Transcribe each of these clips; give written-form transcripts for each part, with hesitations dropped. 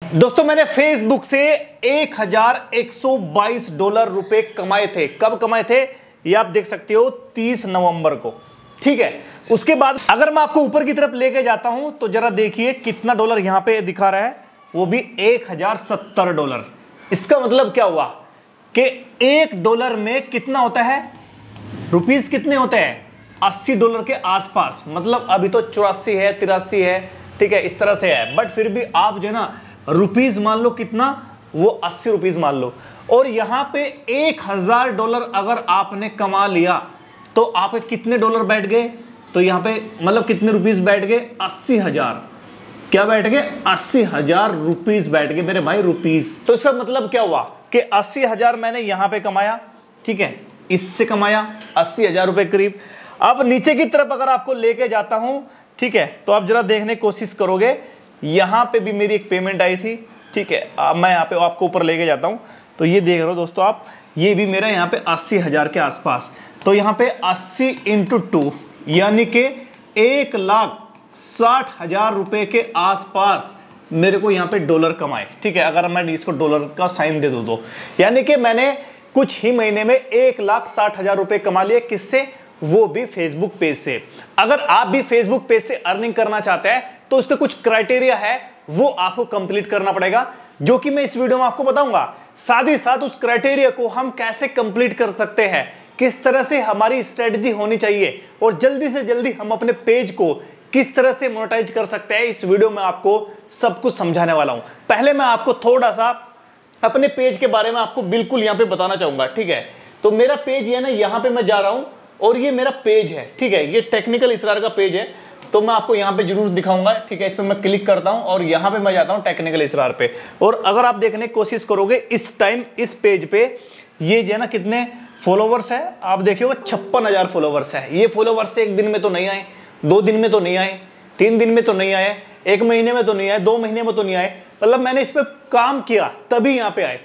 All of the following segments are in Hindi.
दोस्तों मैंने फेसबुक से $1122 रुपए कमाए थे। कब कमाए थे ये आप देख सकते हो, 30 नवंबर को। ठीक है, उसके बाद अगर मैं आपको ऊपर की तरफ लेके जाता हूं तो जरा देखिए कितना डॉलर यहां पे दिखा रहा है, वो भी $1070। इसका मतलब क्या हुआ कि $1 में कितना होता है, रुपीस कितने होते हैं, $80 के आसपास। मतलब अभी तो 84 है, 83 है, ठीक है, इस तरह से है। बट फिर भी आप जो है ना रुपीस मान लो कितना, वो 80 रुपीस मान लो। और यहां पे $1000 अगर आपने कमा लिया तो आपके कितने डॉलर बैठ गए, तो यहां पे मतलब कितने रुपीस बैठ गए, 80,000। क्या बैठ गए, 80,000 रुपीस बैठ गए मेरे भाई, रुपीस। तो इसका मतलब क्या हुआ कि 80,000 मैंने यहां पे कमाया, ठीक है, इससे कमाया 80,000 रुपए करीब। अब नीचे की तरफ अगर आपको लेके जाता हूं, ठीक है, तो आप जरा देखने की कोशिश करोगे, यहां पे भी मेरी एक पेमेंट आई थी। ठीक है, अब मैं यहां पे आपको ऊपर लेके जाता हूं तो ये देख रहे हो दोस्तों आप, ये भी मेरा यहां पे 80,000 के आसपास। तो यहां पे 80 × 2 यानी कि 1,60,000 रुपए के आसपास मेरे को यहां पे डॉलर कमाए। ठीक है, अगर मैं इसको डॉलर का साइन दे दूं तो यानी कि मैंने कुछ ही महीने में 1,60,000 रुपए कमा लिए। किससे, वो भी फेसबुक पेज से। अगर आप भी फेसबुक पेज से अर्निंग करना चाहते हैं तो उसके कुछ क्राइटेरिया है, वो आपको कंप्लीट करना पड़ेगा, जो कि मैं इस वीडियो में आपको बताऊंगा। साथ ही साथ उस क्राइटेरिया को हम कैसे कंप्लीट कर सकते हैं, किस तरह से हमारी स्ट्रेटजी होनी चाहिए, और जल्दी से जल्दी हम अपने पेज को किस तरह से मोनेटाइज कर सकते हैं, इस वीडियो में आपको सब कुछ समझाने वाला हूं। पहले मैं आपको थोड़ा सा अपने पेज के बारे में आपको बिल्कुल यहां पे बताना चाहूंगा। ठीक है, तो मेरा पेज है ना, यहां पे मैं जा रहा हूं और ये मेरा पेज है। ठीक है, ये टेक्निकल इसरार का पेज है, तो मैं आपको यहां पे जरूर दिखाऊंगा। ठीक है, इस पे मैं क्लिक करता हूं और यहां पे मैं जाता हूं टेक्निकल इसरार पे। और अगर आप देखने की कोशिश करोगे इस टाइम इस पेज पे, ये जो है ना कितने फॉलोवर्स है, आप देखिए 56,000 फॉलोवर्स है। ये फॉलोवर्स एक दिन में तो नहीं आए, 2 दिन में तो नहीं आए, 3 दिन में तो नहीं आए, 1 महीने में तो नहीं आए, 2 महीने में तो नहीं आए। मतलब मैंने इस पे काम किया तभी यहां पे आए।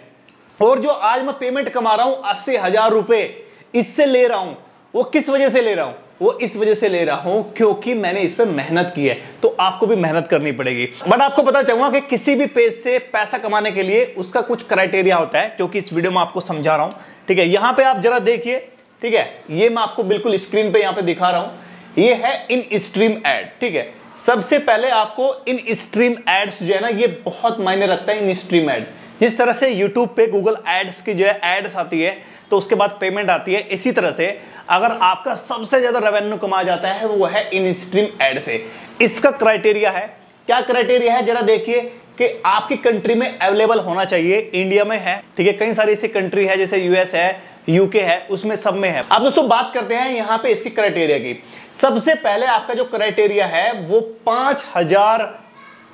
और जो आज मैं पेमेंट कमा रहा हूं 80,000 रुपए इससे ले रहा हूं, वो किस वजह से ले रहा हूं, वो इस वजह से ले रहा हूं क्योंकि मैंने इस पे मेहनत की है। तो आपको भी मेहनत करनी पड़ेगी। बट आपको पता चाहूंगा कि किसी भी पेज से पैसा कमाने के लिए उसका कुछ क्राइटेरिया होता है, जो कि इस वीडियो में आपको समझा रहा हूं। ठीक है, यहां पे आप जरा देखिए। ठीक है, ये मैं आपको बिल्कुल स्क्रीन पे यहां पे दिखा रहा हूं, ये है इन स्ट्रीम एड। ठीक है, सबसे पहले आपको इन स्ट्रीम एड्स जो है ना, ये बहुत मायने रखता है। इन स्ट्रीम एड, जिस तरह से यूट्यूब पे गूगल एड्स की जो है एड्स आती है तो उसके बाद पेमेंट आती है, इसी तरह से अगर आपका सबसे ज्यादा रेवेन्यू कमाया जाता है वो है इन स्ट्रीम एड से। इसका क्राइटेरिया है, क्या क्राइटेरिया है जरा देखिए, कि आपकी कंट्री में अवेलेबल होना चाहिए। इंडिया में है, ठीक है, कई सारी ऐसी कंट्री है जैसे यूएस है, यूके है, उसमें सब में है। अब दोस्तों बात करते हैं यहां पे इसकी क्राइटेरिया की। सबसे पहले आपका जो क्राइटेरिया है वो 5,000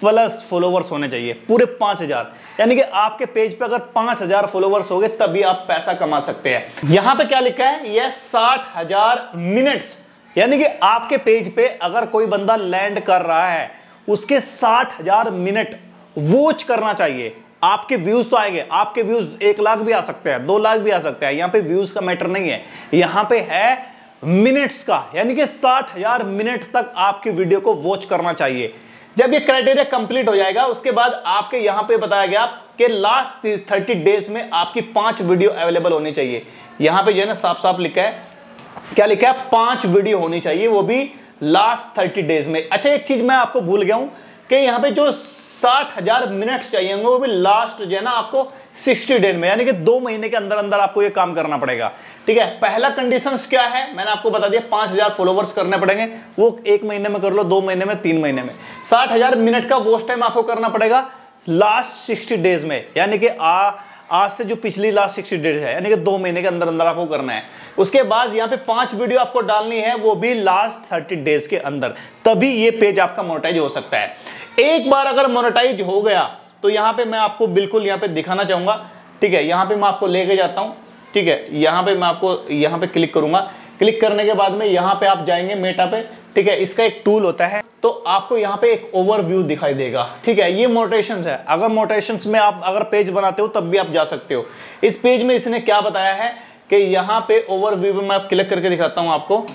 प्लस फॉलोवर्स होने चाहिए, पूरे 5,000। यानी कि आपके पेज पे अगर 5,000 फॉलोवर्स हो गए तभी आप पैसा कमा सकते हैं। यहां पे क्या लिखा है, ये 60,000 मिनट्स, यानी कि आपके पेज पे अगर कोई बंदा लैंड कर रहा है उसके 60,000 मिनट वॉच करना चाहिए। आपके व्यूज तो आएंगे, आपके व्यूज 1 लाख भी आ सकते हैं, 2 लाख भी आ सकते हैं। यहां पे व्यूज का मैटर नहीं है, यहां पे है मिनट्स का, यानी कि 60,000 मिनट तक आपकी वीडियो को वॉच करना चाहिए। जब ये क्राइटेरिया कंप्लीट हो जाएगा उसके बाद आपके यहां पे बताया गया कि लास्ट 30 डेज में आपकी 5 वीडियो अवेलेबल होनी चाहिए। यहां पे जो है ना साफ साफ लिखा है, क्या लिखा है, 5 वीडियो होनी चाहिए, वो भी लास्ट 30 डेज में। अच्छा, एक चीज मैं आपको भूल गया हूं कि यहां पे जो 60,000 मिनट्स चाहिए वो भी लास्ट जो है ना आपको 60 डेज में, यानी कि 2 महीने के अंदर अंदर आपको ये काम करना पड़ेगा। ठीक है, पहला कंडीशंस क्या है मैंने आपको बता दिया, 5,000 फॉलोवर्स करने पड़ेंगे, वो 1 महीने में कर लो, 2 महीने में, 3 महीने में। 60,000 मिनट का वॉच टाइम आपको करना पड़ेगा लास्ट 60 डेज में, यानी कि आज से जो पिछली लास्ट 60 डेज है, यानी कि 2 महीने के अंदर अंदर आपको करना है। उसके बाद यहाँ पे 5 वीडियो आपको डालनी है, वो भी लास्ट 30 डेज के अंदर, तभी ये पेज आपका मोनेटाइज हो सकता है। एक बार अगर मोनेटाइज हो गया तो यहां पे मैं आपको बिल्कुल यहां पे दिखाना चाहूंगा। ठीक है, यहां पे मैं आपको लेके जाता हूं। ठीक है, यहां पे मैं आपको यहां पे क्लिक करूंगा। क्लिक करने के बाद में यहां पे आप जाएंगे मेटा पे। ठीक है, इसका एक टूल होता है, तो आपको यहां पे एक ओवरव्यू दिखाई देगा। ठीक है, ये मोनेटाइजेशन है। अगर मोनेटाइजेशन में आप अगर पेज बनाते हो तब भी आप जा सकते हो। इस पेज में इसने क्या बताया है कि यहां पे ओवरव्यू में मैं क्लिक करके दिखाता हूं आपको।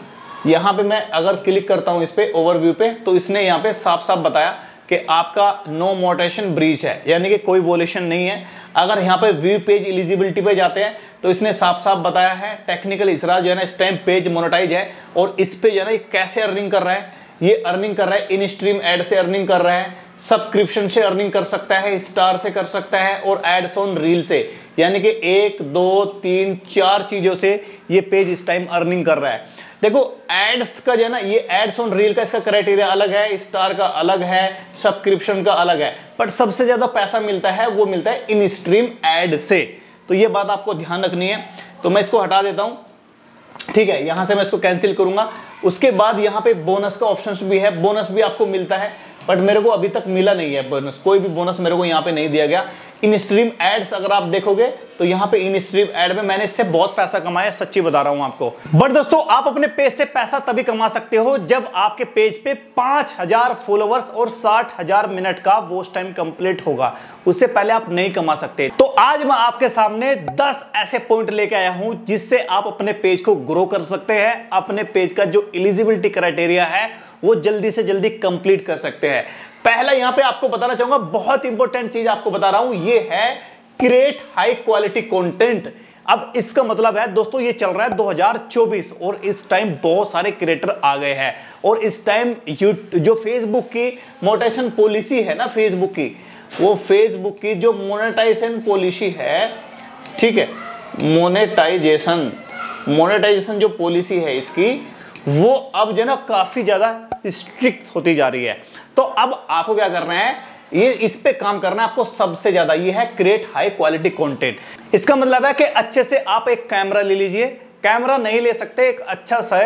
यहां पे मैं अगर क्लिक करता हूं इस पे ओवरव्यू पे, तो इसने यहां पे साफ साफ बताया कि आपका नो मोटेशन ब्रीच है, यानी कि कोई वोलेशन नहीं है। अगर यहाँ पे व्यू पेज एलिजिबिलिटी पे जाते हैं तो इसने साफ साफ बताया है टेक्निकल इसरार जो है ना इस टाइम पेज मोनेटाइज है, और इस पे जो है ना ये कैसे अर्निंग कर रहा है, ये अर्निंग कर रहा है इन स्ट्रीम एड से अर्निंग कर रहा है, सब्सक्रिप्शन से अर्निंग कर सकता है, स्टार से कर सकता है, और एड्स ऑन रील से, यानी कि 1 2 3 4 चीजों से ये पेज इस टाइम अर्निंग कर रहा है। देखो एड्स का जो है ना, ये एड्स ऑन रील का इसका क्राइटेरिया अलग है, स्टार का अलग है, सब्सक्रिप्शन का अलग है, बट सबसे ज्यादा पैसा मिलता है वो मिलता है इन स्ट्रीम एड से। तो ये बात आपको ध्यान रखनी है। तो मैं इसको हटा देता हूं, ठीक है, यहां से मैं इसको कैंसिल करूंगा। उसके बाद यहां पे बोनस का ऑप्शन भी है, बोनस भी आपको मिलता है, बट मेरे को अभी तक मिला नहीं है बोनस, कोई भी बोनस मेरे को यहां पे नहीं दिया गया। इन स्ट्रीम एड्स अगर आप देखोगे तो यहां पे इन स्ट्रीम एड में मैंने इससे बहुत पैसा कमाया, सच्ची बता रहा हूं आपको। बट दोस्तों आप अपने पेज से पैसा तभी कमा सकते हो जब आपके पेज पे 5000 फॉलोवर्स और 60,000 मिनट का वॉच टाइम कंप्लीट होगा, उससे पहले आप नहीं कमा सकते। तो आज मैं आपके सामने 10 ऐसे पॉइंट लेके आया हूं जिससे आप अपने पेज को ग्रो कर सकते हैं, अपने पेज का जो एलिजिबिलिटी क्राइटेरिया है वो जल्दी से जल्दी कंप्लीट कर सकते हैं। पहला यहां पे आपको बताना चाहूंगा, बहुत इंपॉर्टेंट चीज आपको बता रहा हूं, ये है क्रिएट हाई क्वालिटी कंटेंट। अब इसका मतलब है दोस्तों ये चल रहा है 2024 और इस टाइम बहुत सारे क्रिएटर आ गए हैं, और इस टाइम जो फेसबुक की मोनेटाइजेशन पॉलिसी है ना, फेसबुक की, वो फेसबुक की जो मोनेटाइजेशन पॉलिसी है, ठीक है, मोनेटाइजेशन जो पॉलिसी है इसकी, वो अब जो ना काफी ज्यादा स्ट्रिक्ट होती जा रही है। तो अब आपको क्या करना है, ये इस पे काम करना है आपको सबसे ज्यादा, ये है क्रिएट हाई क्वालिटी कंटेंट। इसका मतलब है कि अच्छे से आप एक कैमरा ले लीजिए, कैमरा नहीं ले सकते, एक अच्छा सा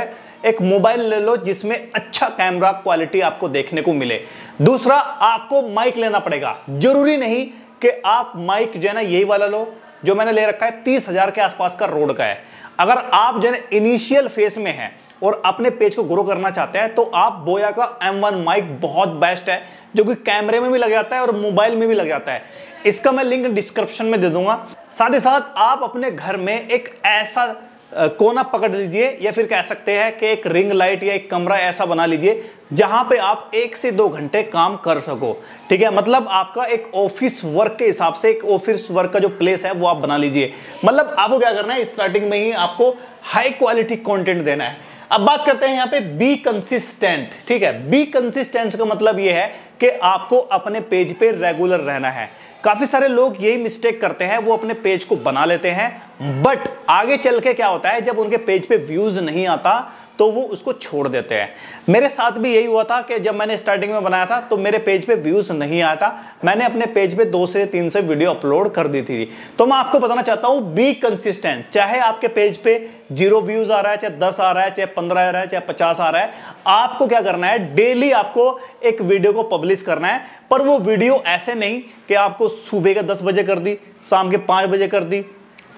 एक मोबाइल ले लो जिसमें अच्छा कैमरा क्वालिटी आपको देखने को मिले। दूसरा, आपको माइक लेना पड़ेगा, जरूरी नहीं कि आप माइक जो है ना यही वाला लो, जो मैंने ले रखा है 30,000 के आसपास का रोड का है। अगर आप जो है इनिशियल फेस में हैं और अपने पेज को ग्रो करना चाहते हैं तो आप बोया का M1 माइक बहुत बेस्ट है, जो कि कैमरे में भी लग जाता है और मोबाइल में भी लग जाता है। इसका मैं लिंक डिस्क्रिप्शन में दे दूंगा। साथ ही साथ आप अपने घर में एक ऐसा कोना पकड़ लीजिए, या फिर कह सकते हैं कि एक रिंग लाइट या एक कमरा ऐसा बना लीजिए जहां पे आप 1 से 2 घंटे काम कर सको, ठीक है। मतलब आपका एक ऑफिस वर्क के हिसाब से एक ऑफिस वर्क का जो प्लेस है वो आप बना लीजिए। मतलब आपको क्या करना है, स्टार्टिंग में ही आपको हाई क्वालिटी कंटेंट देना है। अब बात करते हैं यहाँ पे बी कंसिस्टेंट, ठीक है। बी कंसिस्टेंट का मतलब ये है कि आपको अपने पेज पे रेगुलर रहना है। काफी सारे लोग यही मिस्टेक करते हैं, वो अपने पेज को बना लेते हैं, बट आगे चल के क्या होता है, जब उनके पेज पे व्यूज नहीं आता तो वो उसको छोड़ देते हैं। मेरे साथ भी यही हुआ था कि जब मैंने स्टार्टिंग में बनाया था तो मेरे पेज पे व्यूज नहीं आया था, मैंने अपने पेज पे 2 से 3 से वीडियो अपलोड कर दी थी। तो मैं आपको बताना चाहता हूं, बी कंसिस्टेंट। चाहे आपके पेज पे 0 व्यूज आ रहा है, चाहे 10 आ रहा है, चाहे 15 आ रहा है, चाहे 50 आ रहा है, आपको क्या करना है, डेली आपको एक वीडियो को पब्लिश करना है। पर वो वीडियो ऐसे नहीं कि आपको सुबह के 10 बजे कर दी, शाम के 5 बजे कर दी,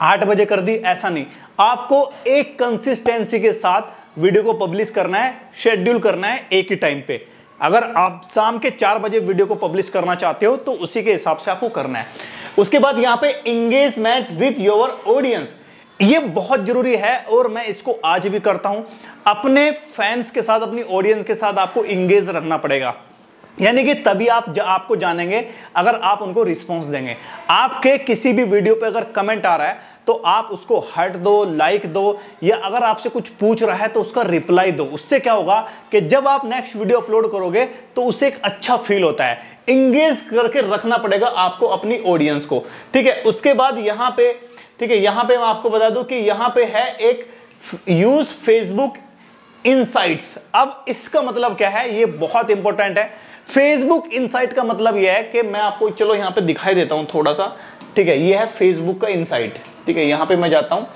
8 बजे कर दी, ऐसा नहीं। आपको एक कंसिस्टेंसी के साथ वीडियो को पब्लिश करना है, शेड्यूल करना है एक ही टाइम पे। अगर आप शाम के 4 बजे वीडियो को पब्लिश करना चाहते हो तो उसी के हिसाब से आपको करना है। उसके बाद यहां पे एंगेजमेंट विद योर ऑडियंस, ये बहुत जरूरी है और मैं इसको आज भी करता हूं। अपने फैंस के साथ, अपनी ऑडियंस के साथ आपको एंगेज रखना पड़ेगा, यानी कि तभी आपको जानेंगे अगर आप उनको रिस्पॉन्स देंगे। आपके किसी भी वीडियो पे अगर कमेंट आ रहा है तो आप उसको हार्ट दो, लाइक दो, या अगर आपसे कुछ पूछ रहा है तो उसका रिप्लाई दो। उससे क्या होगा कि जब आप नेक्स्ट वीडियो अपलोड करोगे तो उससे एक अच्छा फील होता है। इंगेज करके रखना पड़ेगा आपको अपनी ऑडियंस को, ठीक है। उसके बाद यहाँ पे, ठीक है, यहाँ पे मैं आपको बता दूं कि यहाँ पे है एक यूज फेसबुक इनसाइट्स। अब इसका मतलब क्या है, ये बहुत इंपॉर्टेंट है। फेसबुक इनसाइट का मतलब यह है कि मैं आपको, चलो यहाँ पे दिखाई देता हूँ थोड़ा सा, ठीक है। ये है फेसबुक का इनसाइट, ठीक है। यहाँ पे मैं जाता हूँ,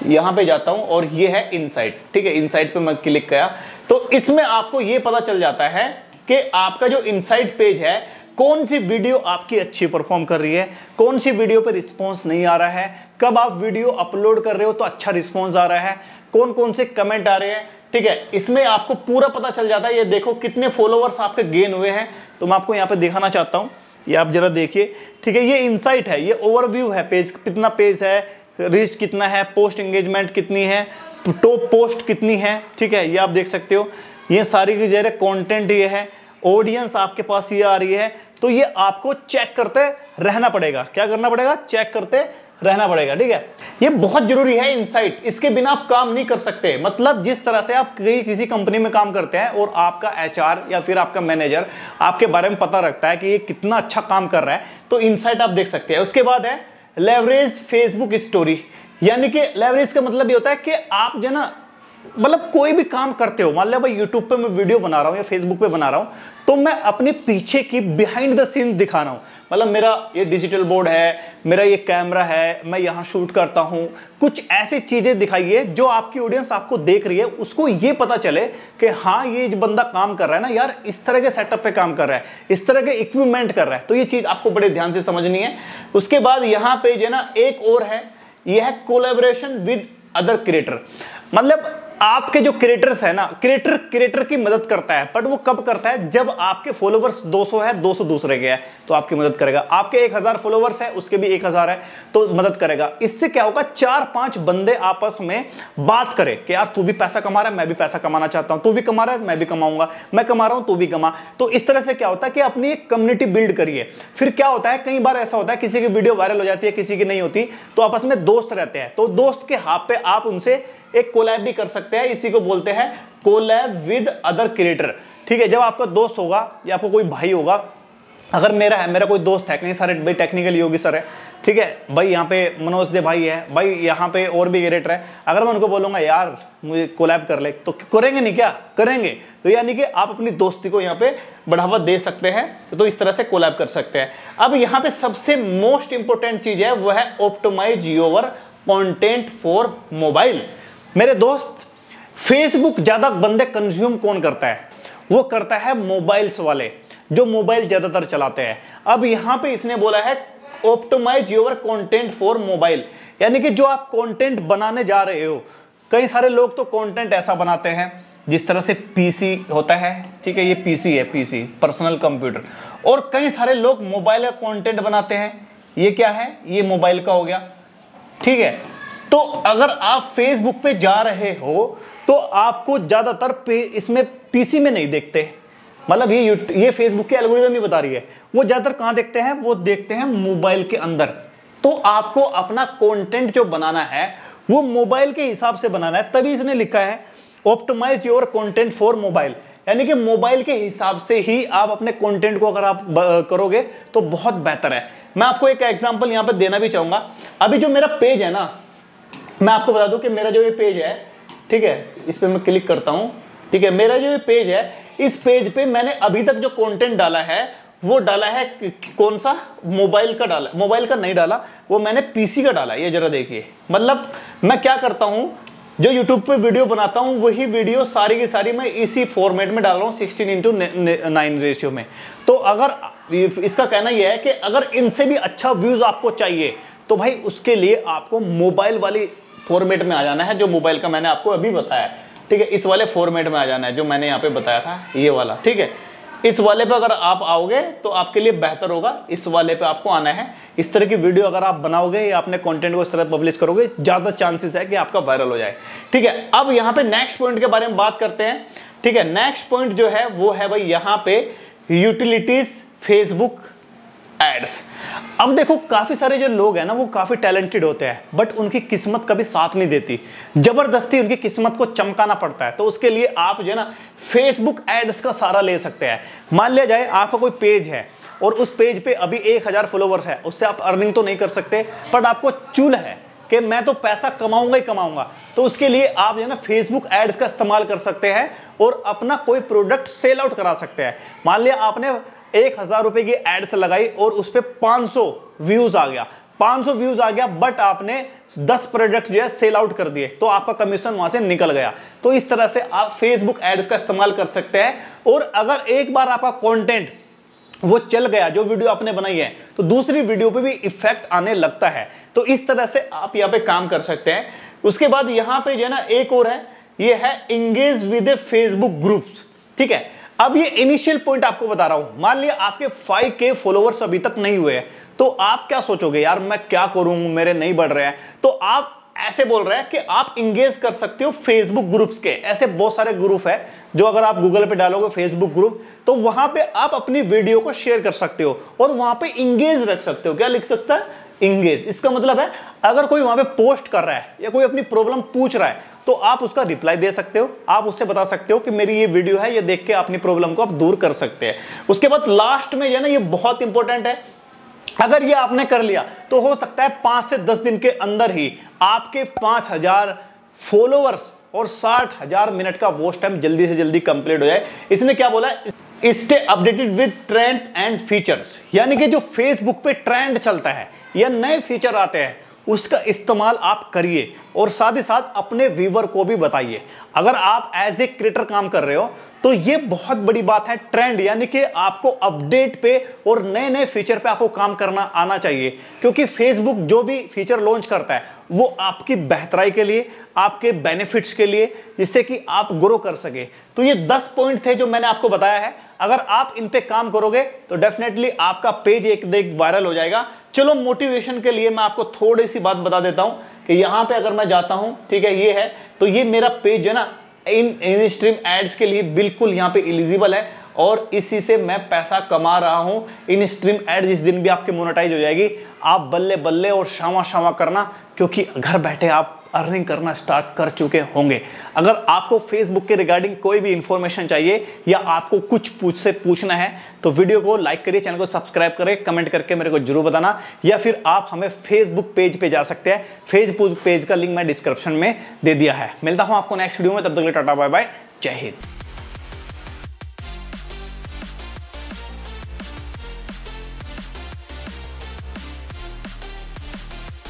यहाँ पे जाता हूँ और ये है इनसाइट, ठीक है। इनसाइट पे मैं क्लिक किया तो इसमें आपको ये पता चल जाता है कि आपका जो इनसाइट पेज है, कौन सी वीडियो आपकी अच्छी परफॉर्म कर रही है, कौन सी वीडियो पे रिस्पॉन्स नहीं आ रहा है, कब आप वीडियो अपलोड कर रहे हो तो अच्छा रिस्पॉन्स आ रहा है, कौन कौन से कमेंट आ रहे हैं, ठीक है। इसमें आपको पूरा पता चल जाता है। ये देखो कितने फॉलोवर्स आपके गेन हुए हैं, तो मैं आपको यहाँ पे दिखाना चाहता हूँ, ये आप जरा देखिए, ठीक है। ये इनसाइट है, ये ओवरव्यू है, पेज कितना पेज है, रीच कितना है, पोस्ट एंगेजमेंट कितनी है, टॉप पोस्ट कितनी है, ठीक है। ये आप देख सकते हो, ये सारी की जरा कंटेंट ये है। ऑडियंस आपके पास ये आ रही है, तो ये आपको चेक करते रहना पड़ेगा। क्या करना पड़ेगा? चेक करते रहना पड़ेगा, ठीक है। ये बहुत जरूरी है इनसाइट, इसके बिना आप काम नहीं कर सकते। मतलब जिस तरह से आप किसी कंपनी में काम करते हैं और आपका एचआर या फिर आपका मैनेजर आपके बारे में पता रखता है कि ये कितना अच्छा काम कर रहा है, तो इनसाइट आप देख सकते हैं। उसके बाद है लेवरेज फेसबुक स्टोरी, यानी कि लेवरेज का मतलब ये होता है कि आप जो ना मतलब कोई भी काम करते हो, मान लिया भाई यूट्यूब पे मैं वीडियो बना रहा हूं या फेसबुक पे बना रहा हूं, तो मैं अपने पीछे की बिहाइंड द सीन दिखा रहा हूं। मतलब मेरा ये डिजिटल बोर्ड है, मेरा ये कैमरा है, मैं यहां शूट करता हूं। कुछ ऐसी चीजें दिखाइए जो आपकी ऑडियंस आपको देख रही है, उसको ये पता चले कि हाँ ये बंदा काम कर रहा है ना यार, इस तरह के सेटअप पे काम कर रहा है, इस तरह के इक्विपमेंट कर रहा है। तो ये चीज आपको बड़े ध्यान से समझनी है। उसके बाद यहां पे जो ना एक और है, यह है कोलैबोरेशन विद अदर क्रिएटर। मतलब आपके जो क्रिएटर्स है ना, क्रिएटर की मदद करता है, बट वो कब करता है? जब आपके फॉलोवर्स 200 है, 200 दूसरे के है तो आपकी मदद करेगा। आपके 1000 फॉलोवर्स है, उसके भी 1000 है तो मदद करेगा। इससे क्या होगा? 4-5 बंदे आपस में बात करें कि यार तू भी पैसा कमा रहा है, मैं भी पैसा कमाना चाहता हूं, तू भी कमा रहा है, मैं भी कमाऊंगा, मैं कमा रहा हूं, तू भी कमा। तो इस तरह से क्या होता है कि अपनी एक कम्युनिटी बिल्ड करिए। फिर क्या होता है, कई बार ऐसा होता है किसी की वीडियो वायरल हो जाती है, किसी की नहीं होती, तो आपस में दोस्त रहते हैं, तो दोस्त के हाथ पे आप उनसे एक कोलैब भी कर सकते हैं। इसी को बोलते हैं कोलैब विद अदर क्रिएटर, ठीक है। जब आपका दोस्त होगा या आपको कोई भाई होगा, अगर मेरा कोई दोस्त है, कहीं सारे भाई टेक्निकल योगी सर है, ठीक है भाई, यहाँ पे मनोज दे भाई है भाई, यहाँ पे और भी क्रिएटर है, अगर मैं उनको बोलूंगा यार मुझे कोलैब कर ले, तो करेंगे नहीं? क्या करेंगे? तो यानी कि आप अपनी दोस्ती को यहाँ पे बढ़ावा दे सकते हैं, तो इस तरह से कोलैब कर सकते हैं। अब यहाँ पे सबसे मोस्ट इंपॉर्टेंट चीज है, वो है optimize your content for mobile. मेरे दोस्त, फेसबुक ज्यादा बंदे कंज्यूम कौन करता है? वो करता है मोबाइल्स वाले, जो मोबाइल ज्यादातर चलाते हैं। अब यहां पे इसने बोला है optimize your content for mobile, यानी कि जो आप कंटेंट बनाने जा रहे हो, कई सारे लोग तो कंटेंट ऐसा बनाते हैं जिस तरह से पीसी होता है, ठीक है, ये पीसी है, पीसी पर्सनल कंप्यूटर, और कई सारे लोग मोबाइल का कंटेंट बनाते हैं। ये क्या है? ये मोबाइल का हो गया, ठीक है। तो अगर आप फेसबुक पे जा रहे हो तो आपको ज्यादातर इसमें पीसी में नहीं देखते। मतलब ये फेसबुक की एल्गोरिथम ही बता रही है, वो ज्यादातर कहां देखते हैं? वो देखते हैं मोबाइल के अंदर। तो आपको अपना कंटेंट जो बनाना है वो मोबाइल के हिसाब से बनाना है, तभी इसने लिखा है optimize your content for mobile, यानी कि मोबाइल के हिसाब से ही आप अपने कंटेंट को अगर आप करोगे तो बहुत बेहतर है। मैं आपको एक एग्जांपल यहां पर देना भी चाहूंगा। अभी जो मेरा पेज है ना, मैं आपको बता दूं कि मेरा जो ये पेज है, ठीक है, इस पे मैं क्लिक करता हूं, ठीक है, मेरा जो ये पेज है, इस पेज पे मैंने अभी तक जो कंटेंट डाला है वो डाला है कौन सा? मोबाइल का डाला, मोबाइल का नहीं डाला, वो मैंने पीसी का डाला। ये जरा देखिए, मतलब मैं क्या करता हूं, जो यूट्यूब पे वीडियो बनाता हूं वही वीडियो सारी की सारी मैं इसी फॉर्मेट में डाल रहा हूं, 16:9 रेशियो में। तो अगर इसका कहना यह है कि अगर इनसे भी अच्छा व्यूज आपको चाहिए तो भाई उसके लिए आपको मोबाइल वाली फॉर्मेट में आ जाना है, जो मोबाइल का मैंने आपको अभी बताया, ठीक है, इस वाले फॉर्मेट में आ जाना है जो मैंने यहाँ पे बताया था, ये वाला, ठीक है। इस वाले पे अगर आप आओगे तो आपके लिए बेहतर होगा, इस वाले पे आपको आना है। इस तरह की वीडियो अगर आप बनाओगे या अपने कंटेंट को इस तरह पब्लिश करोगे, ज्यादा चांसेस है कि आपका वायरल हो जाए, ठीक है। अब यहाँ पे नेक्स्ट पॉइंट के बारे में बात करते हैं, ठीक है। नेक्स्ट पॉइंट जो है वो है भाई यहाँ पे यूटिलिटीज फेसबुक एड्स। अब देखो काफी सारे जो लोग हैं ना वो काफी टैलेंटेड होते हैं, बट उनकी किस्मत कभी साथ नहीं देती, जबरदस्ती उनकी किस्मत को चमकाना पड़ता है। तो उसके लिए आप जो है ना फेसबुक एड्स का सहारा ले सकते हैं। मान लिया जाए आपका कोई पेज है और उस पेज पे अभी 1000 फॉलोवर्स है, उससे आप अर्निंग तो नहीं कर सकते, बट आपको चूल है कि मैं तो पैसा कमाऊंगा ही कमाऊंगा, तो उसके लिए आप जो है ना फेसबुक एड्स का इस्तेमाल कर सकते हैं और अपना कोई प्रोडक्ट सेल आउट करा सकते हैं। मान लिया आपने 1000 रुपए की एड्स लगाई और उस पे 500 व्यूज आ गया, 500 व्यूज आ गया, बट आपने 10 प्रोडक्ट जो है सेल आउट कर दिए, तो आपका कमीशन वहां से निकल गया। तो इस तरह से आप फेसबुक एड्स का इस्तेमाल कर सकते हैं। और अगर एक बार आपका कंटेंट वो चल गया, जो वीडियो आपने बनाई है, तो दूसरी वीडियो पे भी इफेक्ट आने लगता है। तो इस तरह से आप यहाँ पे काम कर सकते हैं। उसके बाद यहाँ पे जो है ना एक और है, ये है engage with A Facebook groups, ठीक है। अब ये इनिशियल पॉइंट आपको बता रहा हूं, मान लिया आपके 5K फॉलोवर्स अभी तक नहीं हुए हैं, तो आप क्या सोचोगे, यार मैं क्या करूं, मेरे नहीं बढ़ रहे हैं। तो आप ऐसे बोल रहा है कि आप इंगेज कर सकते हो फेसबुक ग्रुप्स के। ऐसे बहुत सारे ग्रुप है जो अगर आप गूगल पे डालोगे फेसबुक ग्रुप, तो वहां पे आप अपनी वीडियो को शेयर कर सकते हो और वहां पे इंगेज रख सकते हो। क्या लिख सकता है? इंगेज। इसका मतलब है अगर कोई वहां पे पोस्ट कर रहा है या कोई अपनी प्रॉब्लम पूछ रहा है तो आप उसका रिप्लाई दे सकते हो, आप उससे बता सकते हो कि मेरी ये वीडियो है, ये देख के अपनी प्रॉब्लम को आप दूर कर सकते हैं। उसके बाद लास्ट में जो है ना, ये बहुत इंपॉर्टेंट है, अगर ये आपने कर लिया तो हो सकता है 5 से 10 दिन के अंदर ही आपके 5000 फॉलोअर्स और 60,000 मिनट का वॉच टाइम जल्दी से जल्दी कंप्लीट हो जाए। इसने क्या बोला? Stay updated with trends and features, यानी कि जो फेसबुक पे ट्रेंड चलता है या नए फीचर आते हैं उसका इस्तेमाल आप करिए और साथ ही साथ अपने व्यूअर को भी बताइए। अगर आप एज ए क्रिएटर काम कर रहे हो तो ये बहुत बड़ी बात है। ट्रेंड यानी कि आपको अपडेट पे और नए नए फीचर पे आपको काम करना आना चाहिए, क्योंकि फेसबुक जो भी फीचर लॉन्च करता है वो आपकी बेहतराई के लिए, आपके बेनिफिट्स के लिए, जिससे कि आप ग्रो कर सके। तो ये 10 पॉइंट थे जो मैंने आपको बताया है। अगर आप इन पे काम करोगे तो डेफिनेटली आपका पेज एक वायरल हो जाएगा। चलो मोटिवेशन के लिए मैं आपको थोड़ी सी बात बता देता हूं कि यहां पे अगर मैं जाता हूं, ठीक है, ये है, तो ये मेरा पेज है ना, इन स्ट्रीम एड्स के लिए बिल्कुल यहाँ पे एलिजिबल है और इसी से मैं पैसा कमा रहा हूँ। इन स्ट्रीम एड जिस दिन भी आपकी मोनेटाइज हो जाएगी, आप बल्ले बल्ले और शामा शामा करना, क्योंकि घर बैठे आप अर्निंग करना स्टार्ट कर चुके होंगे। अगर आपको फेसबुक के रिगार्डिंग कोई भी इंफॉर्मेशन चाहिए या आपको कुछ पूछना है तो वीडियो को लाइक करिए, चैनल को सब्सक्राइब करें, कमेंट करके मेरे को जरूर बताना, या फिर आप हमें फेसबुक पेज पे जा सकते हैं। फेसबुक पेज का लिंक मैं डिस्क्रिप्शन में दे दिया है। मिलता हूं आपको नेक्स्ट वीडियो में, तब तक के लिए टाटा बाय बाय, जय हिंद।